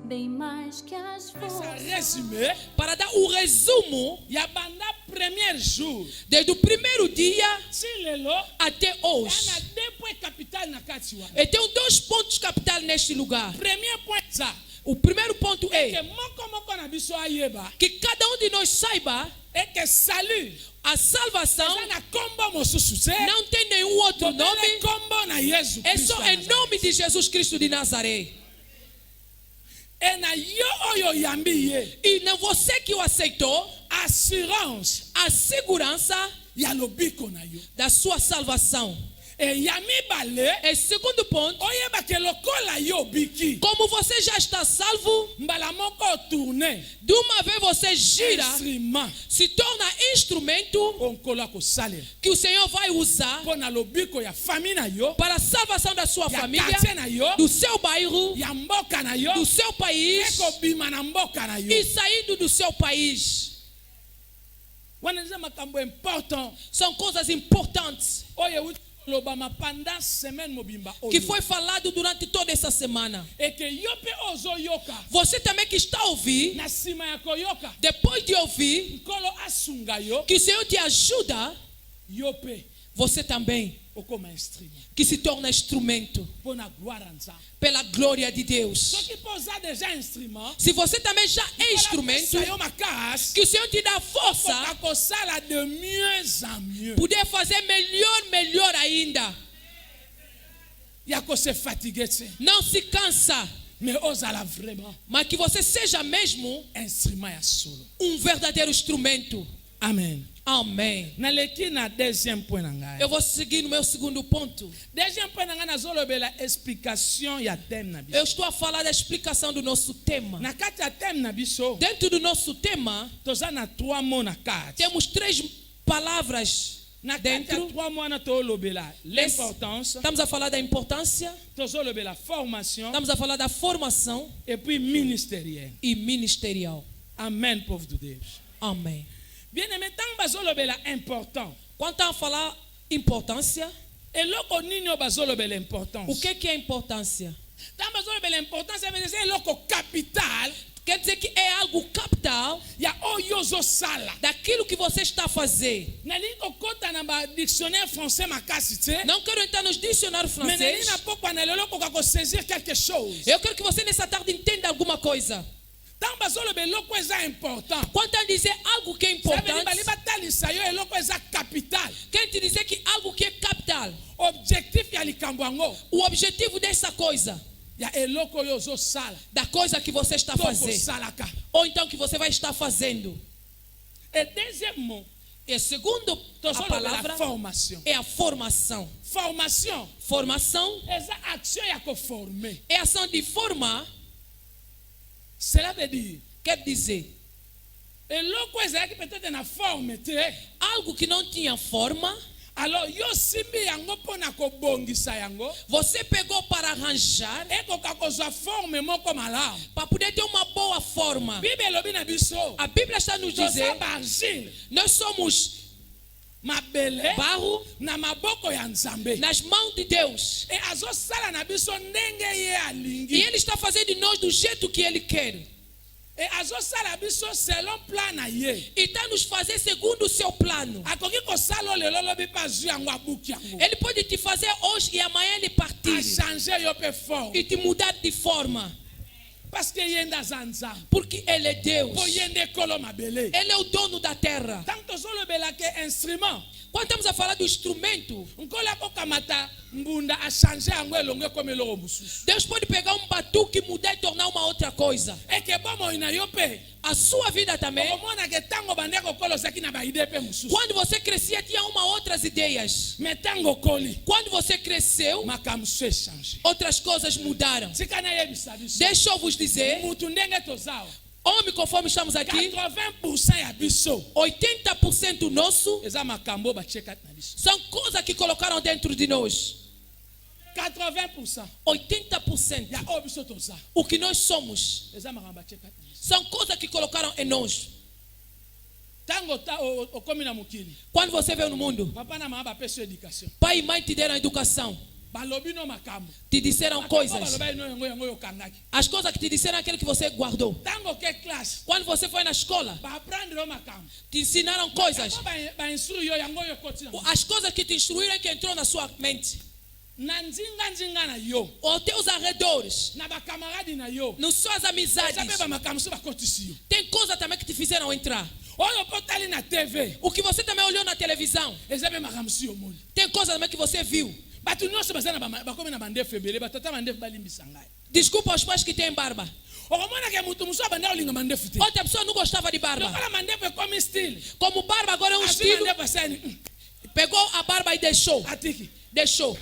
bem mais que as forças. Résumé, Para dar o resumo, il y a banda premier jour. desde o primeiro dia Si lelo, até il y hoje. a deux points capitaux na katiwa. Eu tenho 2 pontos capitais neste lugar. Premier point ça. O primeiro ponto Que é moko na biso ayeba. que cada um de nós saiba Et que salut. a salvação Ça na kombo mosusu se. não tem nenhum outro Nome nome, kombo na Yesu é Christ. só em nome de Jesus Cristo de Nazaré. E na yo oyo yambi ye. E não você que o aceitou, Assurance a segurança ya lobiko na yo. da sua salvação. E yami bale. E segundo ponto, Oyeba ke lokola yo biki. como você já está salvo, Mbala moko tourner. de uma vez você gira, Instrument. se torna instrumento Onkola ko sale. que o Senhor vai usar Pona lobiko ya famille na yo. para a salvação da sua Ya família, quartier na yo. do seu bairro, Ya mboka na yo. do seu país Eko bima na mboka na yo. e saindo do seu país. Wana nza makambo important. São coisas importantes Oye lobama pendant semaine mobimba oyo. que foi falado durante toda essa semana. E que yo pe ozo yoka. Você também que está a ouvir, Na sima ya koyoka. depois de ouvir Nkolo asunga yo. que o Senhor te ajuda, Yo pe você também okoma instrument. que se torna instrumento Pona gloire nza. pela glória de Deus. Soki posa déjà instrument. Se você também já é instrumento, Sayo makas. que o Senhor te dá força, Kako sala de mieux en mieux. poder fazer melhor ainda. Yako se fatiguer tse. Não se cansa, Mais ozala vraiment mas que você seja mesmo instrument ya solo. verdadeiro instrumento. Amen. Amém. Naleki na deuxième point na ngai. Eu vou seguir no meu segundo ponto. Deuxième point na ngai nazolobela explication ya thème na Eu biso. estou a falar da explicação do nosso tema. Na kati ya thème na biso, Dentro do nosso tema, toza na 3 mots na kati. temos 3 palavras Na kati ya dentro. 3 mots na tolobela l'importance, Estamos a falar da importância, tozolobela formation estamos a falar da formação et puis ministériel. e ministerial. Amen, povo de Deus. Amém. Bien-aimé, tant bazolobela important. Quanto a falar importância, Eloko nini o bazolobela importance? o que é importância? Tant bazolobela importance, ça veut dire eloko capital Quer dizer que é algo capital ya oyo ozosala. daquilo que você está a fazer. Nalingi kokota na ba dictionnaire français makasi te. Não quero entrar nos dicionários Mais nalingi franceses. na pokwa na lelo koka saisir quelque chose. Eu quero que você nessa tarde entenda alguma coisa. Tant bazolobela eloko eza important. Quanto a dizer algo que é Ça veut dire bali importante, batalisa yo eloko eza capital. quer te dizer que algo que é capital, Objectif ya likambo yango o objetivo dessa coisa, ya eloko oyo ozosala. da coisa que você está a To fazer, kosalaka. ou então que você vai estar fazendo. Et deuxième mot, E segundo a tozolobela palavra formation. é a formação. Formation Formação eza action ya koformer. é ação de formar, Cela veut dire quer dizer eloko ezalaki peut-être na forme te. algo que não tinha forma, Alors yo simbi yango mpona kobongisa yango. você pegou para arranjar, Ekoka kozwa forme moko malamu. para poder ter uma boa forma. Bible elobi na biso. A Bíblia está nos Toza dizer, bargile. nós somos Mabele barro na maboko ya Nzambe. nas mãos de Deus. E azosala na biso ndenge ye E alingi. Ele está fazendo de nós do jeito que Ele quer. E azosala biso selon plan na ye. E está nos fazer segundo o seu plano. Akoki kosala oyo lelo lobi mpe azwi yango abuki yango. Ele pode te fazer hoje e amanhã Ele partir. Achange yo mpe forme. E te mudar de forma. Parce que ye nde aza Nzambe. Porque Ele é Deus. Po ye nde ekolo mabele. Ele é o dono da terra. Tant tozolobelaka instrument. Quando estamos a falar do instrumento, Nkolo akokamata mbunda achange yango elongo ekoma eloko mosusu. Deus pode pegar um batuque, mudar e tornar uma outra coisa. Eke bomoi na yo mpe. A sua vida também. Okomonaka ntango bande kokolo ozalaki na baide mpe mosusu. Quando você crescia, tinha outras ideias. Me ntango okoli. Quando você cresceu, Makambo so echange. outras coisas mudaram. Tika nayebisa biso. Deixa eu vos dizer, Mutu ndenge tozawa. homem, conforme estamos aqui, 80% ya biso. 80% nosso Eza makambo batie kati na biso. são coisas que colocaram dentro de nós. 80% 80% ya oyo biso toza. o que nós somos Eza makambo batie kati na biso. são coisas que colocaram em nós. Ntango okomi na mokili. Quando você veio no mundo, Papa na mama bapesa yo éducation. pai e mãe te deram educação. balobi no makambo. Te disseram coisas. Balobi no yango yokangaki. As coisas que te disseram aquilo que você guardou. Tango que classe. Quando você foi na escola, Ba aprendre o makambo. te ensinaram coisas. Ba instrui yo yango yokoti. As coisas que te instruíram é que entrou na sua mente. Na nzinga na yo. Aos teus arredores. Na ba camarade na yo. Nas suas amizades. Sabe ba makambo so ba kotisi yo. Tem coisas também que te fizeram entrar. Olha potali na TV. O que você também olhou na televisão. Ezabe makambo si yo moli. Tem coisas também que você viu. Batu nyonso bazana ba komi na bande febele batata bande balimbisa ngai. Desculpa aos pais que têm barba. Okomona ke mutu muso bande olinga bande fute. Outra pessoa não gostava de barba. Lokola bande pe comme style. Como barba agora é um estilo. Pegou a barba e deixou. Atiki. Deixou.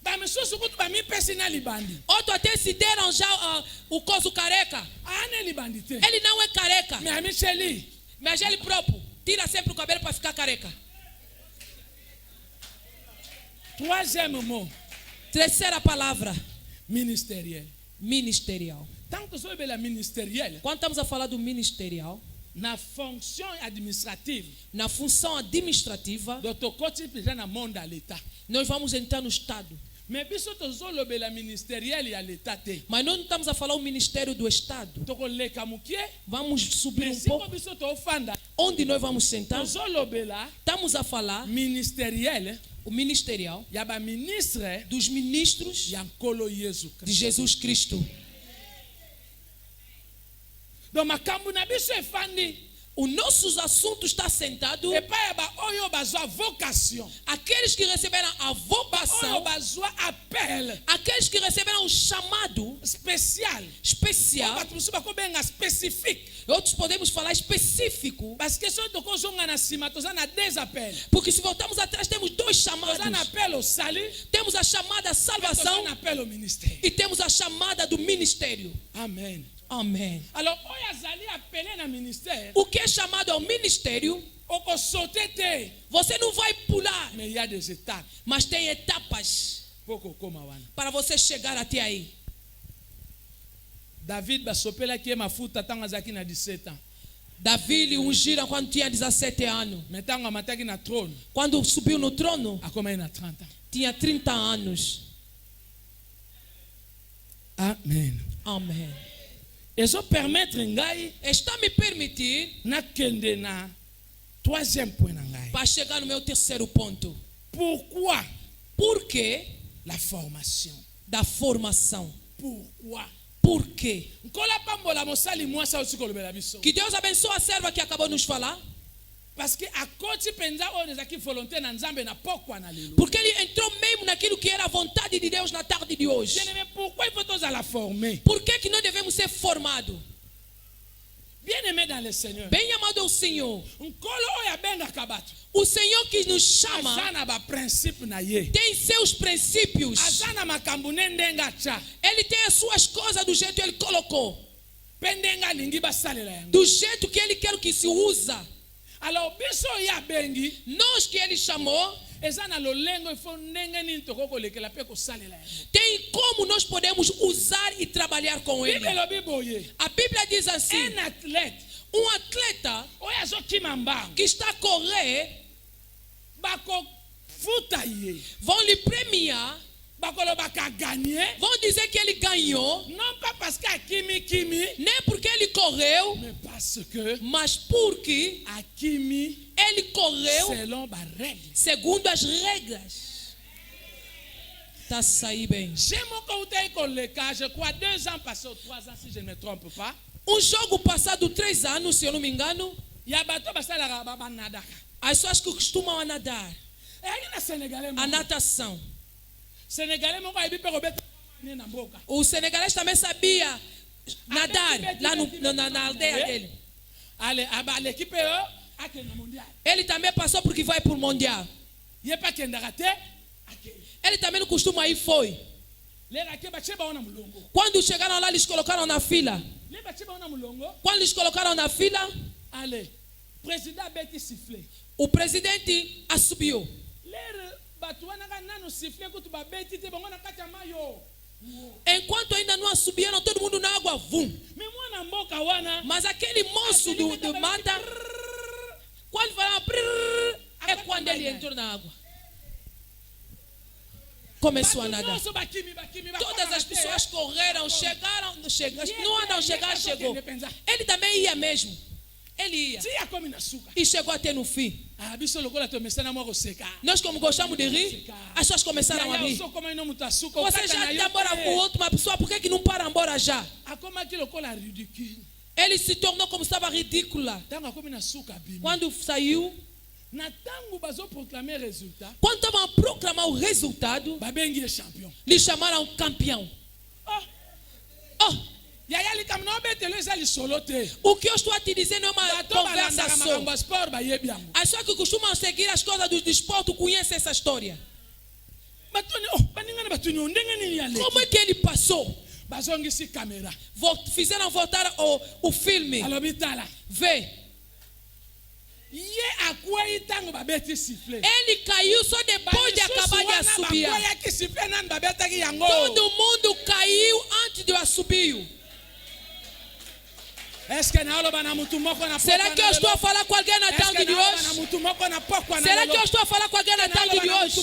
Ba misusu kutu ba mi personal libandi. Outro até se deram já o coso careca. Ane libandi te. Ele não é careca. Me amicheli. Mas ele próprio tira sempre o cabelo para ficar careca. Troisième mot. Terceira palavra. Ministériel. Ministerial. Tant que sois bela ministériel. Quando estamos a falar do ministerial, Na fonction administrative. na função administrativa, Dotokoti pija na monde à l'état. nós vamos entrar no Estado. Mais biso tozolo bela ministériel ya l'état te. Mas nós não estamos a falar o ministério do Estado. Toko leka mukie. Vamos subir Mais um si pouco. biso to fanda. Onde nós vamos sentar? Tozolo bela Estamos a falar ministériel o ministerial ya ba ministre dos ministros ya nkolo Yesu de Christ. Jesus Cristo. Donc makambu na biso efandi. Os nossos assuntos está sentado. E pa ya ba oyo bazwa vocation. Aqueles que receberam a Oyo vocação, bazwa appel aqueles que receberam o chamado spécial. especial, Batu musu bako benga spécifique. outros podemos falar específico, Parce que so toko zonga na sima toza na des appels. porque se voltarmos atrás temos dois Toza na chamados. appel au salut. Temos a chamada Toza salvação na appel au ministère. e temos a chamada do ministério. Amen. Amém. Alors oyo azali appelé na ministère. O que é chamado ao ministério, Oko sauter te. você não vai pular, Mais il y a des étapes. mas tem etapas Poko koma wana. para você chegar até aí. David basopela ki mafuta tanga zaki na 17 ans. Davi lhe ungiram quando tinha 17 anos. Mais tanga mataki na trône. Quando subiu no trono, Akoma na 30 ans. tinha 30 anos. Amen. Amém. Ezo permettre ngai Está me permitir na kende na troisième point na ngai. para chegar no meu terceiro ponto. Pourquoi Por que la formation? da formação? Pourquoi? Por quê? Nkola pambola mosali mwasa usikolobela biso. Que Deus abençoe a serva que acabou de nos falar. Parce que akoti penza oyo ezaki volonté na nzambe na pokwa na lelo. Porque ele entrou mesmo naquilo que era a vontade de Deus na tarde de hoje. Bien aimé, pourquoi il faut tous la former? Por que que nós devemos ser formados? Bien aimé dans le Seigneur. Bem amado ao Senhor. Nkolo oyo abenga bato. O Senhor que nos chama Azana ba principe na ye. tem seus princípios. Azana makambu nendenga cha. Ele tem as suas coisas do jeito que ele colocou. Pendenga lingi basalela yango. Do jeito que ele quer que se usa. Alors biso ya bengi Nós que ele chamou, ezana lolengo ifo ndenge nini tokoko lekela pe ko salela yango. tem como nós podemos usar e trabalhar com ele. Bibelo biboye. A Bíblia diz assim: Un athlète um atleta oyo azokima mbango que está a correr, bako futa ye. vão lhe premiar, Bakolobaka gagner. vão dizer que ele ganhou, Non pas parce qu'Akimi Kimi, nem porque ele correu, mais parce que mas porque Akimi ele correu selon ba règle. segundo as regras. Tá sair bem. J'ai mon côté koleka, je crois 2 ans passés ou 3 ans si je ne me trompe pas. Um jogo passado 3 anos, se eu não me engano, Ya bato basala ba nadaka. as pessoas que costumam a nadar, E aí na Sénégalais, a natação. Sénégalais moko ayebi pe kobeta ni na mboka. O senegalês também sabia nadar lá na aldeia dele. Ale aba l'équipe eux akenda mondial. Ele também passou porque vai para o Mundial. Ye pa kendaka te akei. Ele também não costuma ir, foi. Lera ke bache ba ona mulongo. Quando chegaram lá, eles colocaram na fila. Le bache ba ona mulongo. Quando eles colocaram na fila, Ale président beti siffler. o presidente assumiu. Lera bato wana ka nanu siffler kutu ba beti te bango na kati ya mayo. Enquanto ainda não assumiram, todo mundo na água, vum. Me mwana mboka wana Mas aquele moço do mata, quando falava, é quando ele entrou na água. começou a Bato nadar. nyonso bakimi, Todas as pessoas correram, chegaram. Não andam chegar, chegou. Ele também ia mesmo. Ele ia. Tia komi na suka. E chegou até no fim. Ah, biso lokola tomesana mwa koseka. Nós, como gostamos de rir, as pessoas começaram a rir. Só como ino mutu asuka. Você já está embora com outra pessoa, por que não para embora já? Akomaki lokola ridicule. Ele se tornou como estava ridícula. Tango akomi na suka bimi. Quando saiu, Na tango bazo proclamer résultat. quando estavam a proclamar o resultado, Babengi est champion. lhe chamaram campeão. Oh, Oh, yaya likam na obetelo eza lisolo te. o que eu estou a te dizer não é uma Bato balandaka conversação. makambo ya sport bayebi yango. As pessoas que costumam seguir as coisas do desporto conhecem essa história. Batoni baningana batoni ndenge nini ya Como leki. é que ele passou? Bazongisi kamera. Fizeram voltar o filme. Alobi tala. Vê. Ye akwei tango babeti sifflet. Ele caiu só depois de acabar de assobiar. Bakweyaki sifflet nani babetaki yango. Todo mundo caiu antes do assobio. Est-ce que naoloba na mutu moko na Será que eu estou a falar com alguém na tarde de na hoje? mutu moko na pokwa na Será que eu estou a falar com alguém na tarde de hoje?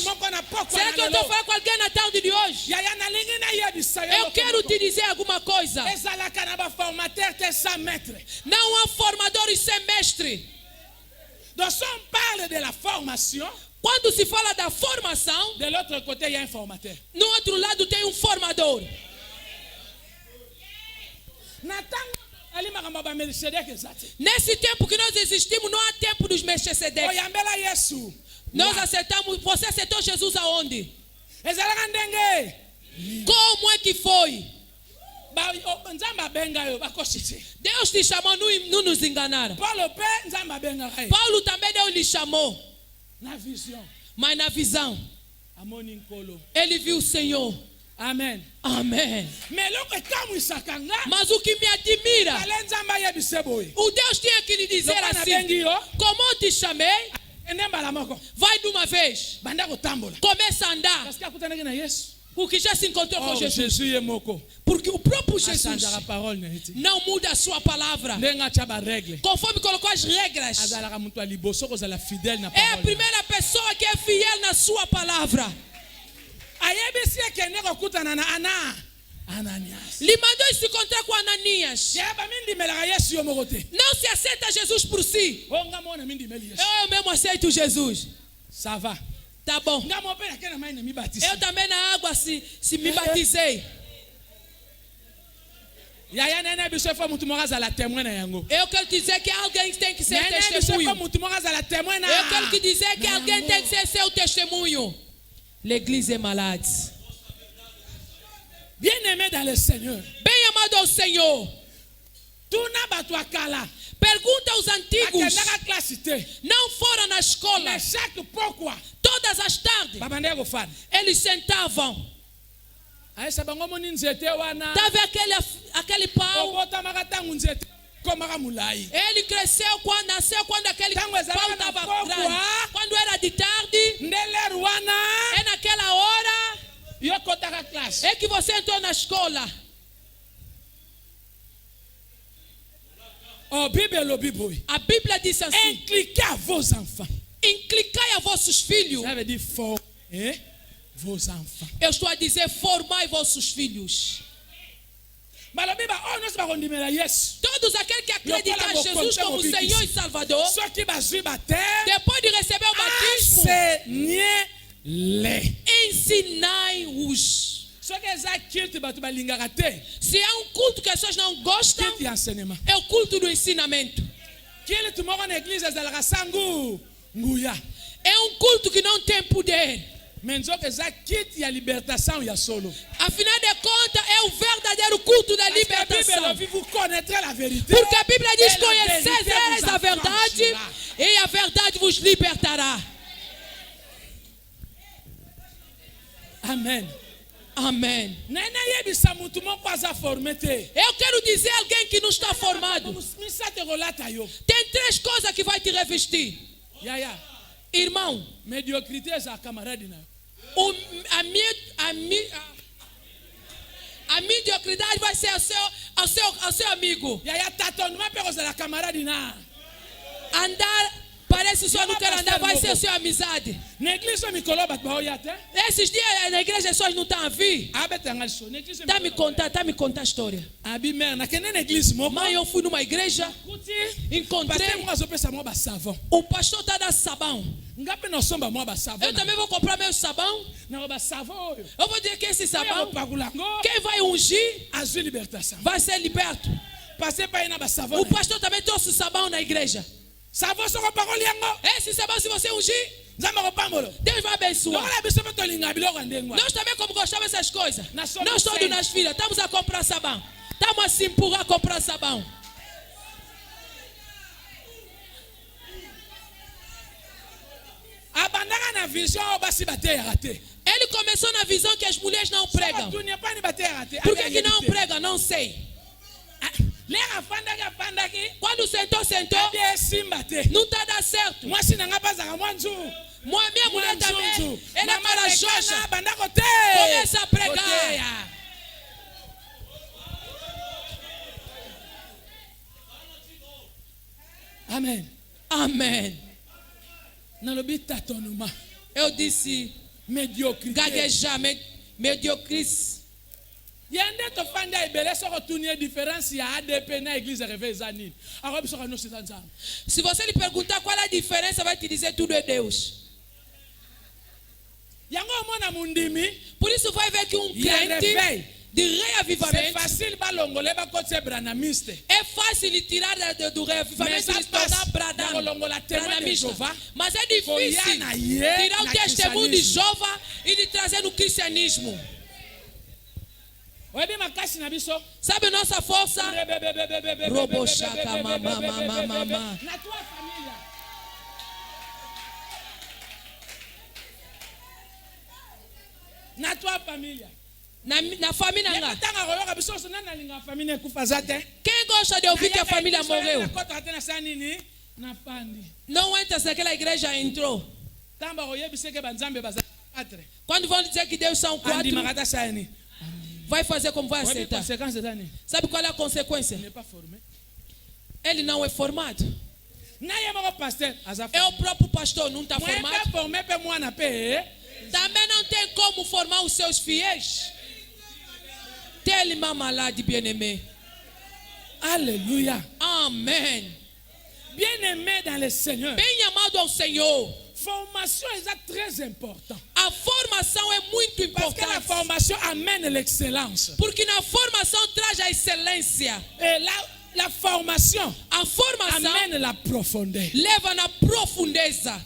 Será que eu estou a falar com alguém na tarde de hoje? Yaya nalingi na yebisa yo. Eu quero te dizer alguma coisa. Ezalaka na ba formateur te 100 mètres. Não há formador e semestre. Donc si on parle de la formation, Quando se fala da formação, de l'autre côté il y a un formateur. no outro lado tem um formador. Na tango ali makambo ba Melchizedek ezati. Nesse tempo que nós existimos, não há tempo dos Melchizedek. Oyambela Yesu. Nós aceitamos. Você aceitou Jesus aonde? Ezalaka ndenge. Como é que foi? Nzamba benga yo bakositi. Deus te chamou, não nos enganaram. Paulo pe nzamba benga kai. Paulo também Deus lhe chamou, Na vision. mas na visão, Amoni nkolo. ele viu o Senhor. Amen. Amém. Mais loko ekamwisaka nga. Mas o que me admira, Ale nzamba yebise boye. o Deus tinha que lhe dizer Lokola assim: nabengi yo. como eu te chamei, Ende mbala moko. vai de uma vez. Banda kotambola. Começa a andar. Parce que akutanaki na Yesu. Porque já se encontrou com Oh, Jesus. Jésus ye moko. Porque o próprio Jesus Asanzaka parole na eti. não muda a sua palavra. Ndenga tia ba règle. Conforme colocou as regras. Azalaka mutu aliboso kozala fidèle na É a parole. primeira pessoa que é fiel na sua palavra. Ayebisi ekende kokutana na Ananias. Lhe mandou se encontrar com Ananias. Yeba mindimelaka Yesu yo moko te. Não se aceita Jesus por si. Onga mona mindimeli Yesu. Eu mesmo aceito Jesus. Ça va. Tá bom. Nga mo pe na kena mai na mi baptise. Eu também na água se me batizei. Yaya nene biso fo mutu moko azala témoin na yango. Eu quero dizer que alguém tem que ser Nene biso fo testemunho. mutu moko azala témoin na. Eu quero dizer que alguém tem que ser seu testemunho. L'église est malade. Bien-aimé dans le Seigneur. Bem amado ao Senhor. Tuna bato akala. Pergunta aos antigos. Akendaka classe te. Não foram na escola. Mais chaque pourquoi. Todas as tardes. Babande ko fan. Eles sentavam. Aisa bango moni nzete wana. Tava aquele pau. Obota makatangu nzete. Komaka mulai. Ele cresceu quando nasceu, quando aquele Tango pau ezalaka na estava pokwa. grande. Quando era de tarde, Ndele wana. é naquela hora Yo kotaka classe. é que você entrou na escola. Oh, Bible lo Bible. A Bíblia diz assim: Impliquez à vos enfants. inclicai a vossos filhos. Ça veut dire former vos enfants. Eu estou a dizer, formai vossos filhos. Balobiba, oh, nós vamos condimar Yesu. Todos aqueles que acreditam em Jesus como Senhor e Salvador, Ceux qui basent baptême, depois de receber o batismo, enseignez-les. ensinai-os. Ceux qui ont culte, batu balingaka te. Se há um culto que as pessoas não gostam, Culte et enseignement. é o culto do ensinamento. Culte moko na église ezalaka sangu nguya. É um culto que não tem poder. Mais nzoka eza culte ya libertation ya solo. Afinal de contas, é o verdadeiro culto da Parce que la Bible libertação. dit, vous connaîtrez la vérité. Porque a Bíblia diz: Et la conhecereis vérité a vous verdade, affranchira. e a verdade vos libertará. Amen. Amém. Nene yebisa mutu moko aza formé te. Eu quero dizer a alguém que não está formado. Misate kolata yo. Tem três coisas que vai te revestir. Yaya, Irmão, médiocrité eza camarade na yo. A mediocridade vai ser ao seu amigo. Yaya tâtonnement pe kozala camarade na. Andar parece só não quer andar, vai ser sua amizade. Na igreja mikolo bato baoya te. Esses dias na igreja as pessoas não estão a vir. Abetanga liso. Na igreja Tá me contar a história. Abi mer na kene na igreja moko. Mãe, eu fui numa igreja, Kuti. encontrei Pasteur mo azopesa mo ba savon. o pastor tá dando sabão. Ngape no somba mo ba savon. Eu também vou comprar meu sabão. Na ba savon oyo. Eu vou dizer que esse sabão, Pagulango. quem vai ungir Azui libertação. vai ser liberto. Pasteur pa ina ba savon. O pastor também trouxe sabão na igreja. Savon so ko parole yango. Esse sabão, se você ungir, Nzamba ko pambolo. Deus vai abençoar. Lokola biso beto linga biloko ndengwa. Nós também, como gostamos dessas coisas, Nós somos nós todos saints. nas filhas, estamos a comprar sabão. Estamos a se empurrar a comprar sabão. Abandaka na vision basi bateya te. Ele começou na visão que as mulheres não pregam. Dunia pa ni bateya te. Por que não prega? Não sei. Lega fandaki. Quando sentou, Abie simba te. não está dando certo. Mwasi na ngapa zaka mwanzu. Minha mulher também, ela é Mama corajosa. rekana bandako te. Começa a pregar. Oteya. Amen. Amém. Nalobi tatonuma. Eu disse, Mediocrité. gaguejar, mediocrice. Yende to fanda ibele soko tunie différence ya ADP na église réveil zanini. Arabi soko no sitanza. Se você lhe perguntar qual é a diferença, vai te dizer tudo é Deus. Yango mona mundimi. Por isso vai ver que um Il y a un réveil. crente de C'est reavivamento facile balongole ba kote branamiste. é fácil de tirar do reavivamento Mas e se tornar passe. branamista. Mas é Foi difícil Ana Iê tirar o na testemunho de cristianismo. Jeová e de trazer no cristianismo. Oyebi makasi na biso. Sabe nossa força? Roboshaka mama. Na tua família. Na tua família. Na família nga. Yakatanga koyoka biso so nana linga família kufa zate. Quem gosta de ouvir que a família morreu? Kota tena sanini na pandi. Não entra se aquela igreja entrou. Tamba oyebise ke banzambe baza 4. Quando vão dizer que Deus são Andi 4, makata sani. vai fazer como vai Oyebi aceitar. conséquence zani. Sabe qual é a consequência? N'est pas formé. Ele não é formado. Na yemo pasteur azafa. É o próprio pastor, não está Moi formado. pas formé pe moi na pe. Também não tem como formar os seus fiéis. Tellement malade, bien-aimé. Alléluia. Amém. Bien-aimé dans le Seigneur. Bem amado ao Senhor. Formation est très important. A formação é muito Parce que la importante. formation amène l'excellence. Porque na formação traz a excelência. Et la formation A formação amène la profondeur. leva na profundeza.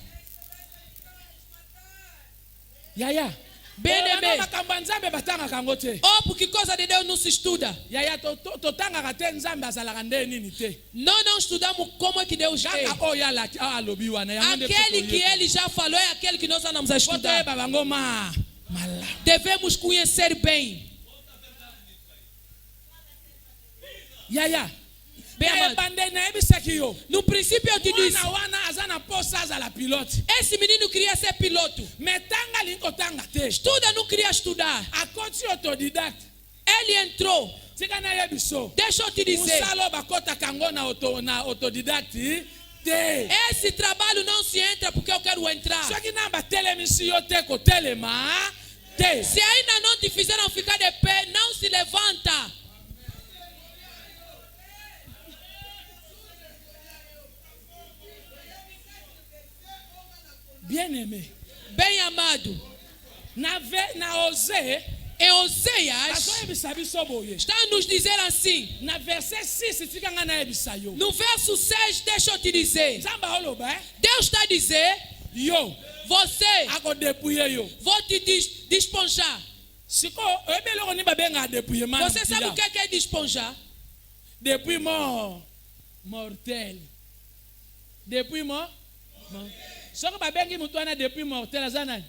Yaya. Bem-aimé. Makambo nzambe batanga kango te. Oh, porque coisa de Deus não se estuda. Yaya totanga te nzambe azalaka nde nini te. Nós não estudamos como é que Deus é. Kaka oyo alobi wana yango nde Aquele que ele já falou é aquele que nós andamos a estudar. Fotoyeba bango malamu. Devemos conhecer bem. Yaya. Bem amado. Bande nayebisaki yo. No princípio eu te disse, Mwana wana aza na posa azala pilote. esse menino queria ser piloto. Mais tanga linko tanga te. Estuda, não queria estudar. Akoti autodidacte. Ele entrou. Tika nayebiso. Deixa eu te dizer, Musalo bakota kango na autodidacte te. esse trabalho não se entra porque eu quero entrar. Soki na batelemisi yo te kotelema te. Se ainda não te fizeram ficar de pé, não se levanta. Bien-aimé. Bem amado, Na Osée, em Oséias, bazoyebisa biso boye. está a nos dizer assim. Na verset 6 tika nga nayebisa yo. No verso 6, deixa eu te dizer. Nzambe oloba Deus está a dizer, yo você, akodepouye yo. vou te desponjar. Siko oyebi eloko nini babenga dépouillement. Você sabe o que é desponjar? Dépouillement mortel. Dépouillement mortel. Soko babengi mutu wana depuis mortel aza nani?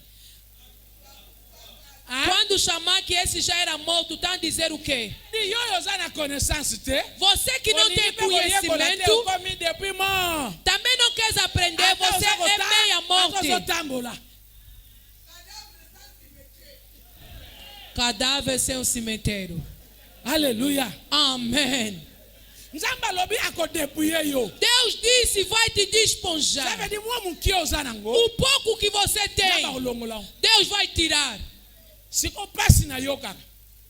Quando chamar que esse já era morto, está a dizer o quê? Di yo oza na connaissance te. Você que não tem conhecimento, Okomi depuis mort. também não quer aprender, você é meia morte. Ozotambola. Cadáver sem um cemitério. Alléluia. Amém. nzambe alobi akodepouye yo. Deus disse, vai te Ça desponjar. veut dire mwa mokie oza nango O pouco que você nzambe tem, akolongola. Deus vai tirar. Siko pasi na yo kaka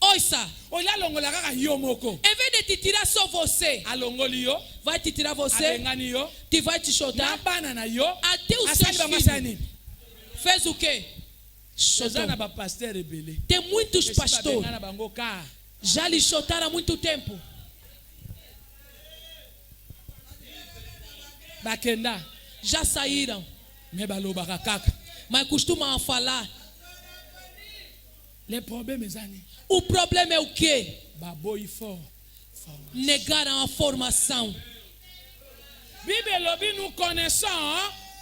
Ouça, oyo alongola kaka yo moko em vez de te tirar só você, alongoli yo vai te tirar você, alengani yo te vai te na chutar. bana na yo Até os asali seus bango asala filhos. nini. Fez o quê? Toza Chutou. na bapaster ebele Tem muitos esi pastores, babenga na bango ka já lhe chutaram há muito tempo. bakenda Já saíram, me balobaka kaka. mas costumam falar. Le problème ezani O problema é o quê? baboyi fort. Negaram a formação. Bible elobi nous connaissons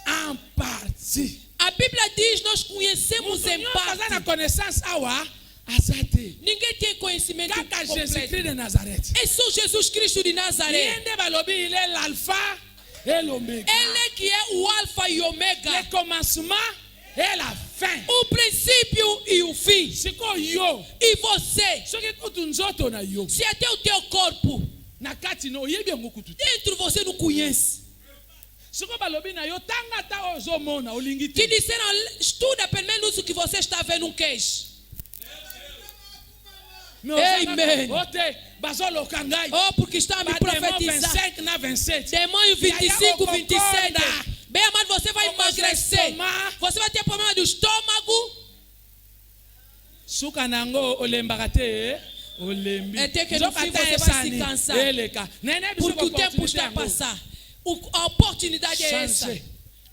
en partie. A Bíblia diz, nós conhecemos Mutu em nyonso aza na parte. connaissance awa aza te. Ninguém tem conhecimento Kaka completo. Jésus-Christ de Nazareth. É só Jesus Cristo de Nazaré. Ye nde balobi il est l'alpha et l'oméga. Ele que é o alfa e omega. Le commencement et la fin. O princípio e o fim. Siko yo E você, soki kutu nzoto na yo se até o teu corpo, na kati no oyebi yango kutu te. dentro você não conhece. Siko balobi na yo tanga ta ozomona olingi Que te. disseram, estuda pelo menos o que você está vendo, um queijo. Amen. Ote bazoloka ngai. Oh, porque está a me Bademon profetizar. 25 na 27. Demônio 25, 27. Bem amado, você vai Como emagrecer. estômago. Você vai ter problema do estômago. Suka nango olembaka te olembi. É até que no Nzoka fim ta você vai se esani, cansar. eleka. Nene biso Porque o tempo opportunité está a yango. passar. A oportunidade é essa. Changer.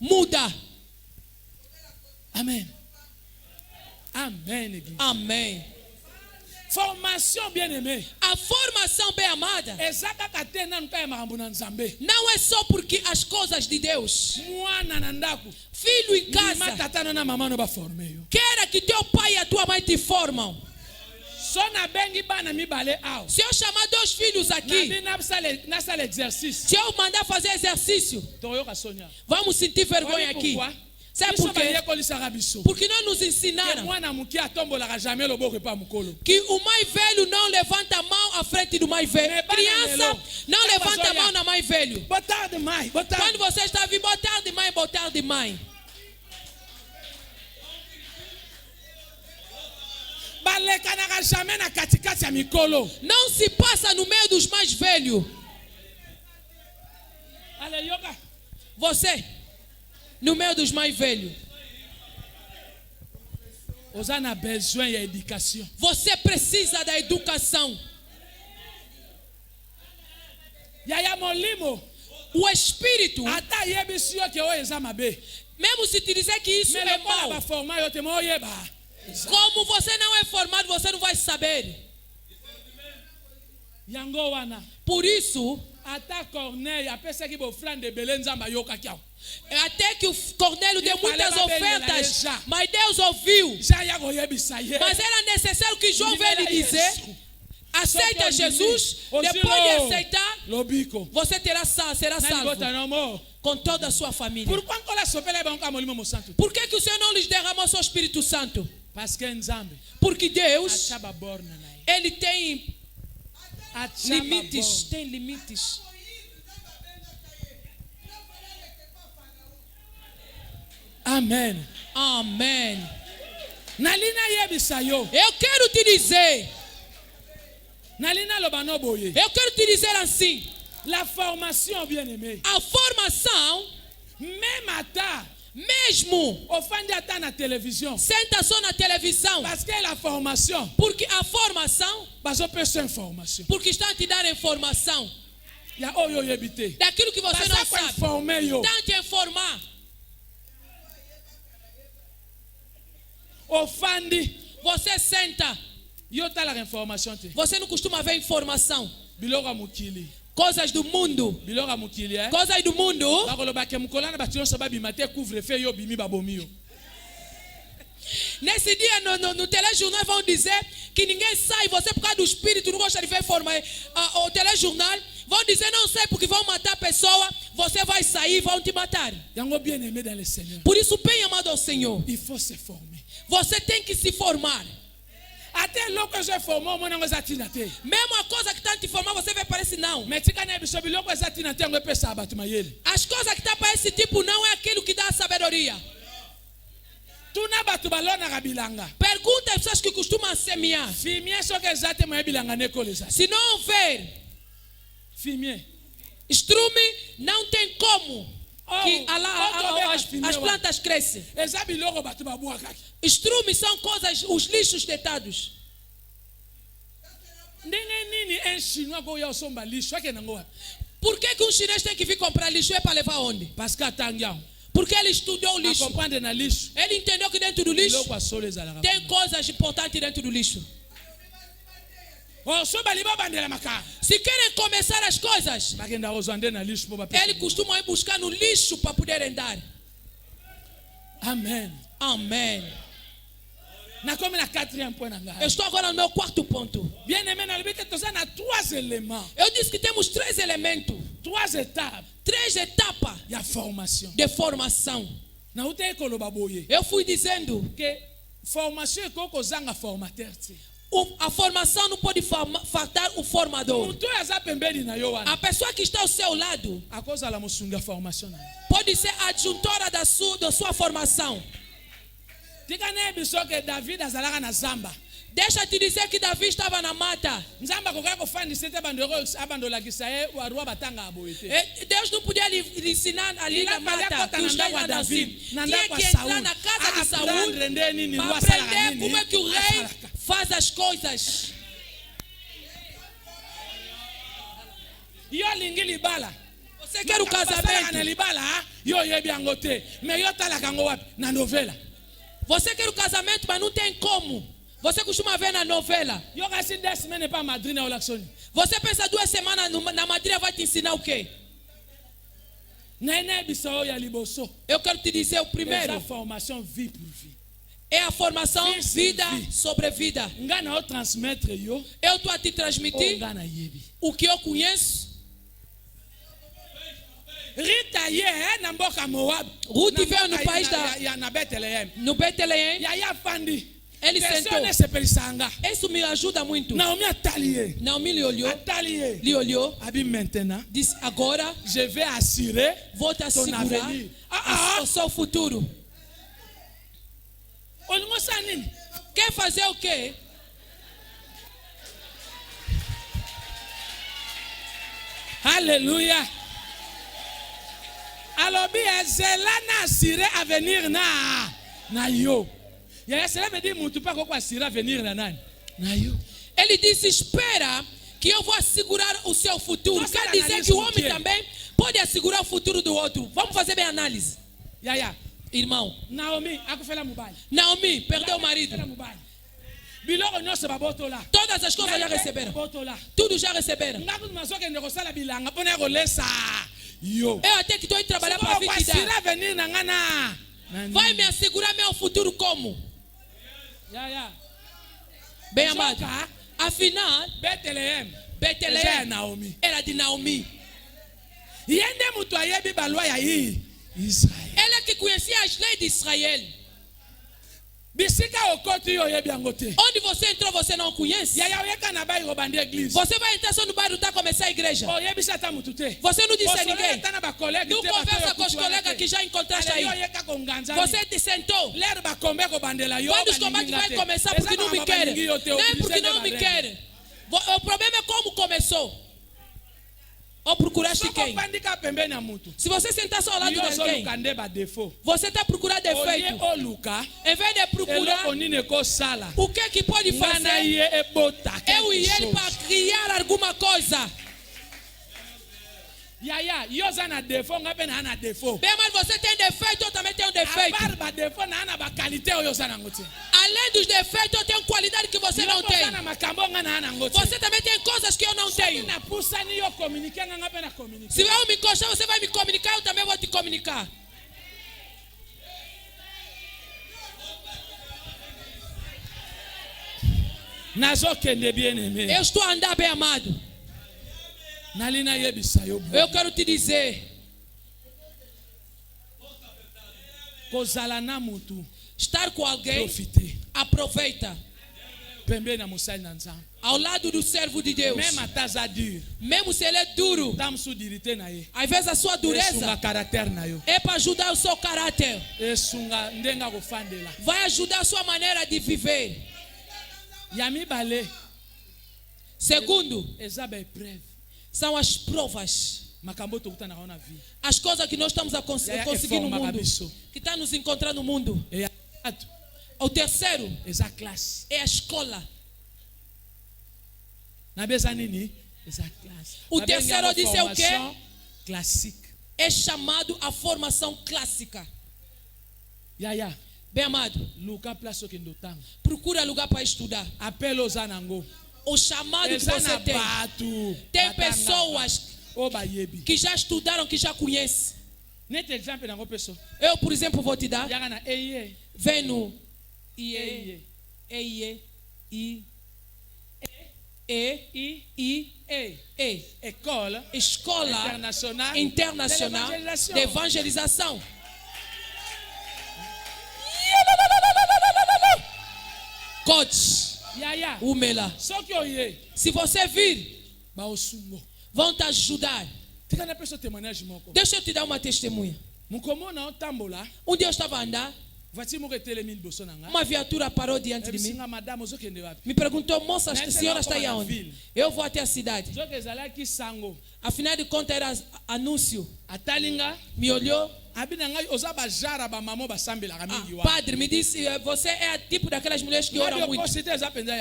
Muda. Amen. Amen, église. Amém. Formation bien-aimée. A formação, bem amada, Eza kaka te nanu kaya makambo na Nzambe. não é só porque as coisas de Deus. Mwana na ndako. Filho em Mima casa, tata no na mama no baforme yo. queira que teu pai e a tua mãe te formam. So na bengi bana mibale awa. Se eu chamar 2 filhos aqui, Nasala exercice. se eu mandar fazer exercício, Toyoka Sonia. vamos sentir vergonha aqui. Sabe por quê? Porque não nos ensinaram Mwana muki atombolaka jamais loboko pa mukolo. que o mais velho não levanta a mão à frente do mais velho. Criança não levanta a mão na mais velho. Boa tarde, mãe. Boa tarde. Quando você está vindo, boa tarde, mãe, boa tarde, mãe. Balekanaka jamais na katikati ya mikolo. Não se passa no meio dos mais velhos. Ale yoka. Você, no meio dos mais velhos. Oza na besoin ya éducation. Você precisa da educação. Yaya molimo. O espírito, Ata yebi si yo ke o eza mabe. mesmo se te dizer que isso Mais é le ba mal, forma yo te mo yeba. como você não é formado, você não vai saber. Yango wana. Por isso, Ata Corneille apesa ki bo frande belé nzamba yoka kiao. até que o Cornélio deu muitas ofertas, mas Deus ouviu. Ja ya go yebisa ye. Mas era necessário que João veio lhe dizer: aceita Jesus, depois de Osilo. aceitar, Lobiko. você será Nani salvo bota no mo. com toda a sua família. Pourquoi on la sopela ba nka molimo mo santo? Por que o Senhor não lhes derramou seu Espírito Santo? Parce que nzambe Porque Deus, achaba borne na ye. Ele tem Achaba limites, borne. tem limites. Amen. Amém. Nalina yebisa yo. Eu quero te dizer, Nalina loba no boye. eu quero te dizer assim, La formation bien-aimée. a formação, Même ata mesmo ofandi ata na télévision. senta só na televisão, Parce que la formation porque a formação, bazo pesa information. porque está a te dar informação Ya oyo yebite. daquilo que você não Basa ko sabe, informer yo. está a te informar. Ofandi Você senta, yo tala information te. você não costuma ver informação, Biloko mukili. coisas do mundo, Biloko mukili eh. coisas do mundo. Bakoloba ke mukolana batio sababi mate couvre-feu yo bimi babomi yo. Nesse dia no telejornal vão dizer que ninguém sai, você por causa do espírito não gosta de ver o telejornal, vão dizer não sai porque vão matar a pessoa, você vai sair, vão te matar. Yango bien-aimé dans le Seigneur. Por isso, bem amado ao Senhor, Il faut se former. você tem que se formar. ate eloko ezoforma omona yango eza ntina te. Mesmo a coisa que está te formar, você vê parece não. Me tika na biso biloko eza ntina te yango epesaka bato mayele. As coisas que está para esse tipo não é aquilo que dá a sabedoria. Tuna bato balonaka bilanga. Pergunta às pessoas que costumam semear. Fumier soki eza te moye bilanga nekoleza. Se não houver Fumier. estrume, não tem como que as plantas crescem. Eza biloko bato babwakaki. Estrume são coisas, os lixos deitados. Ndenge nini un chinois koya osomba lixo akende nango wapi? Por que que um chinês tem que vir comprar lixo? É para levar onde? Parce que atangi yango. Porque ele estudou o lixo. Acompanhe na lixo. Ele entendeu que dentro do lixo Biloko asolo ezalaka. tem coisas importantes dentro do lixo. Osoba liba bandela makara. Se querem começar as coisas, Bakenda kozwa nde na lixo po bape. ele costuma ir buscar no lixo para poderem dar. Amen. Amém. Nakomi na quatrième point na Eu ngai. estou agora no meu quarto ponto. Bien aimé na libite toza na trois éléments, Eu disse que temos 3 elementos, trois étapes 3 etapas ya formation. de formação. Na ute koloba boye. Eu fui dizendo, Que formation eko kozanga formateur te. a formação não pode faltar o formador. Mutu aza pembeni na yo wana. A pessoa que está ao seu lado Akozala mosunga formation na. pode ser adjuntora da sua formação. Tika ne biso ke David azalaka na zamba. Deixa te dizer que Davi estava na mata. Nzamba koka kofandisa te abandolakisa ye warua batanga aboye te. Deus não podia lhe ensinar ali na mata que os reis eram assim. Tinha que entrar na casa de Saul para aprender como é que o rei faz as coisas. Yo lingi libala. Você quer o casamento? Na libala yo yebi yango te. Me yo talaka yango wapi? Na novela. Você quer o casamento, mas não tem como. Você costuma ver na novela. Yo kasi 10 semaines pa madrina olaksoni. Você pensa 2 semanas na madrinha vai te ensinar o quê? Nene biso ya liboso. Eu quero te dizer o Eza primeiro. formation vie pour vie. É a formação vida sobre vida. Nga na o transmettre yo. Eu estou a te transmitir Nga na yebi. o que eu conheço. Rita ye na mboka Moab. Ruth veio no país na Bethlehem. no Betleém. Ya fandi. Ele sentou. Isso me ajuda muito. Naomi atali ye. Naomi lhe olhou. Atali ye. Lhe olhou. Abi maintenant. Disse, agora Je vais assurer vou te assegurar avenir. o seu futuro. Olingo sanini. Quer fazer o quê? Alléluia. Alobi ezela na assurer avenir na yo. Ya cela veut dire mutu pa ko assurer avenir na nani? Na yo. Ele disse, espera que eu vou assegurar o seu futuro. Nossa, Quer dizer analisa que o o homem quê? também pode assegurar o futuro do outro. Vamos fazer bem a análise. Ya. Irmão, Naomi akufela mubali. Naomi perdeu o marido. Mubali. Biloko nyonso babotola. Todas as coisas já receberam. Babotola. Tudo já receberam. Ngaku masoke ndeko sala bilanga pona kolesa yo. Eu até que estou indo trabalhar para vir te Assurer dar. avenir na ngana. Vai me assegurar meu futuro como? Ya. Bem amado. Soka, Afinal, Bethlehem. Betleém Naomi. era de Naomi. Yende mutu ayebi balwa ya Israel. Ela que conhecia as leis de Israel. Bisika okoti yo yebi yango te. Onde você entrou, você não conhece. Ya oyeka na bayi robandi église. Você vai entrar só no bairro, tá começar a igreja. Oyebisa ta mutu te. Você não disse a ninguém. Tá na ba collègue. Não conversa com os colegas que já encontraste aí. Oyeka ko nganza. Você te sentou. Ler ba kombe ko bandela yo. Quando os combates vão começar porque não me querem. Não é porque não me querem. O problema é como começou. Ou procuraste quem? Se você sentar só ao lado de alguém, você está procurando defeito. Em vez de procurar o que é que pode fazer, eu e ele para criar alguma coisa. Bem, mas você tem defeito, eu também tenho defeito. Além dos defeitos, eu tenho qualidade que você não tem. Você também tem coisas que eu não tenho. Se eu me encostar, você vai me comunicar, eu também vou te comunicar. Eu estou a andar bem amado. Eu quero te dizer, estar com alguém, aproveita. pembeni na mosali na Nzambe. Ao lado do servo de Deus. Même ataza dur. Mesmo se ele é duro. Tam sudurité na ye. Às vezes a sua dureza Esunga caractère na yo. é para ajudar o seu caráter. Esunga ndenga kofandela. Vai ajudar a sua maneira de viver. Ya mibale. Segundo, Eza ba épreuve. são as provas. Makambo tokutana na vie. As coisas que nós estamos a conseguir no mundo. Que está nos encontrando no mundo. E O terceiro eza classe. é a escola. Na beza nini? Eza classe. O terceiro disse é o quê? Classique. É chamado a formação clássica. Yaya. Bem amado, Luka place que ndotanga. procura lugar para estudar. Apelo zanango. O chamado que Eza você na tem. batu. Tem pessoas Oba yebi. que já estudaram, que já conhecem. Nete exemple na pessoa. Eu, por exemplo, vou te dar. Yaga na eye. Vem no IE, Eye. EIE, I, I. E. E. École Escola Internacional de Evangelização. Coach, Yaya. Umela. Só que oye. Se você vir, Ba osungo. vão te ajudar. Tika na pessoa témoignage moko. Deixa eu te dar uma testemunha. Mukomo na otambola. Um dia eu estava a andar, Vati mo retele mil boso na nga. uma viatura parou diante de mim. Singa madame ozokende wapi. Me perguntou, moça, a senhora está aí aonde? Eu vou até a cidade. Zoke ezalaki sango. Afinal de contas era anúncio. Atalinga. Me olhou. Abina ngai oza bajara ba mamo basambelaka mingi wa. Padre, me disse, você é tipo daquelas mulheres que oram muito.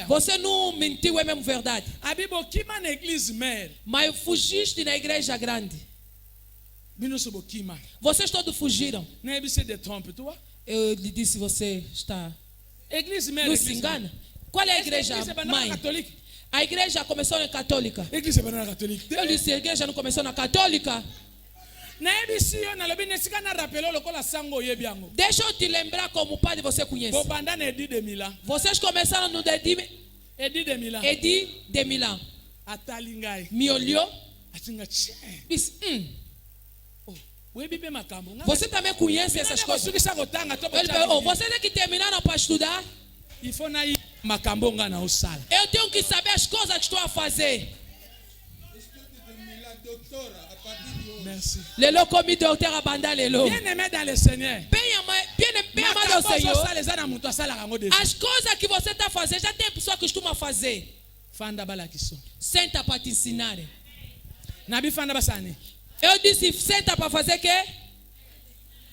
Você não mentiu, é mesmo verdade. Abibo kima na église mère. Mas fugiste na igreja grande. Bino sobo kima. Vocês todos fugiram. Na ebise de trompe tua. Eu lhe disse, você está... Église mère. Não se engana. Qual é a igreja mãe? A igreja começou na católica. Église banana catholique. Eu disse, a igreja não começou na católica. Deixa eu te lembrar como padre você conhece. Vocês começaram no Eddy de Milão. Me olhou. Disse, você também conhece essas coisas. Ele falou, vocês é que terminaram para estudar? Eu tenho que saber as coisas que estou a fazer. Merci. Lelo comme docteur abanda lelo. Bien-aimé dans le Seigneur. Bem amado ao Senhor. As coisas que você está fazendo, já tem pessoa que costuma fazer. Fanda balakiso. Senta para te ensinar. Nabi fanda basani. Eu disse, senta para fazer o quê?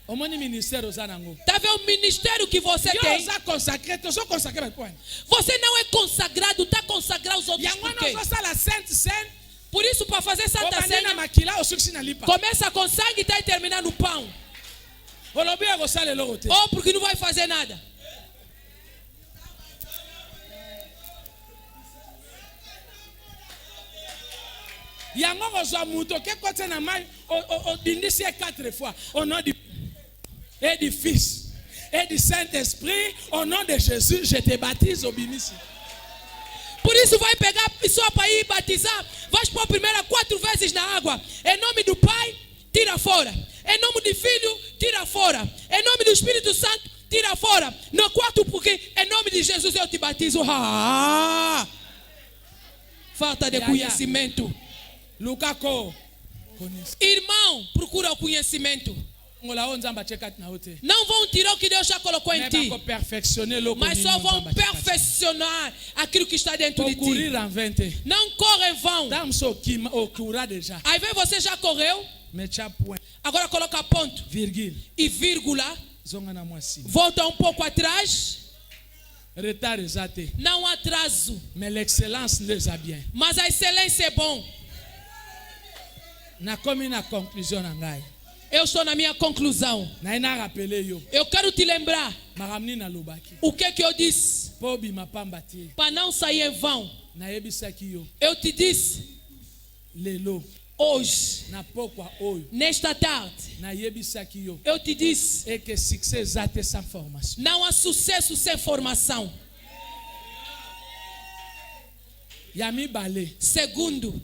O ministério zanango. Tá vendo o ministério que você tem? Você não é consagrado, tá consagrado os outros. Por quê? Por isso, para fazer Santa Cena, começa com sangue e termina no pão. Ou porque não vai fazer nada. Et du Fils et du Saint-Esprit, au nom de Jésus, je te baptise au bimisi. Por isso vai pegar a pessoa para ir batizar. Vai expor primeiro 4 vezes na água. Em nome do Pai, tira fora. Em nome do Filho, tira fora. Em nome do Espírito Santo, tira fora. No quarto, porque em nome de Jesus eu te batizo. Falta de conhecimento. Irmão, procura o conhecimento. Não vão tirar o que Deus já colocou em ti, mas só vão perfeccionar aquilo que está dentro de ti. Não corre em vão. Aí vem, você já correu. Agora coloca ponto e vírgula. Volta um pouco atrás. Não atraso, mas a excelência é bom. Eu estou na minha conclusão. Eu quero te lembrar o que eu disse para não sair em vão. Eu te disse hoje, nesta tarde, eu te disse não há sucesso sem formação. Segundo,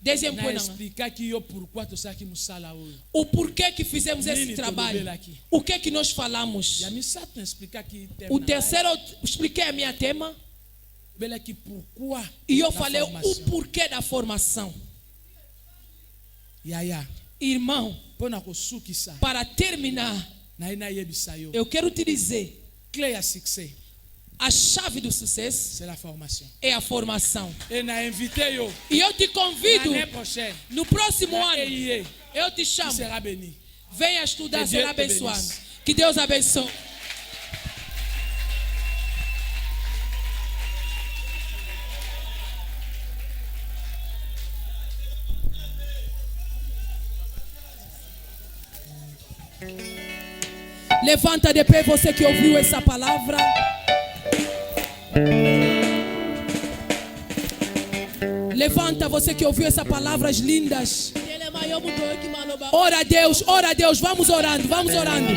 Deuxième Na point. explicar que yo pourquoi tu sabe que musala hoje. O porquê que fizemos esse Nini trabalho. tolobela aqui. O que é que nós falamos? Ya misato explicar que tem. O terceiro, eu expliquei a minha tema. Bela que pourquoi. E eu da falei formação. o porquê da formação. Yaya. Irmão, Pona kusukisa. para terminar, Na ina yebisa yo. eu quero te dizer, Clé à succès, a chave do sucesso c'est la formation. é a formação. Et na invité yo. E eu te convido, L'année prochaine. no próximo Na ano, EIE. eu te Tu chamo, seras béni. venha estudar, Que Deus será te abençoado. bendice. Que Deus abençoe. Levanta de pé você que ouviu essa palavra. Levanta você que ouviu essas palavras lindas. Ora a Deus, vamos orando, vamos orando.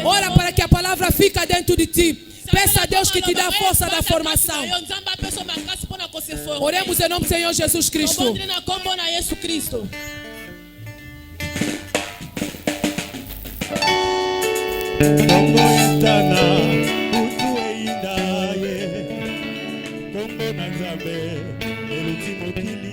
Ora para que a palavra fique dentro de ti. Peça a Deus que te dê a força da formação. Oremos em nome do Senhor Jesus Cristo. Kongo etana utu einda ye Kongo na Nzambe eluti mokili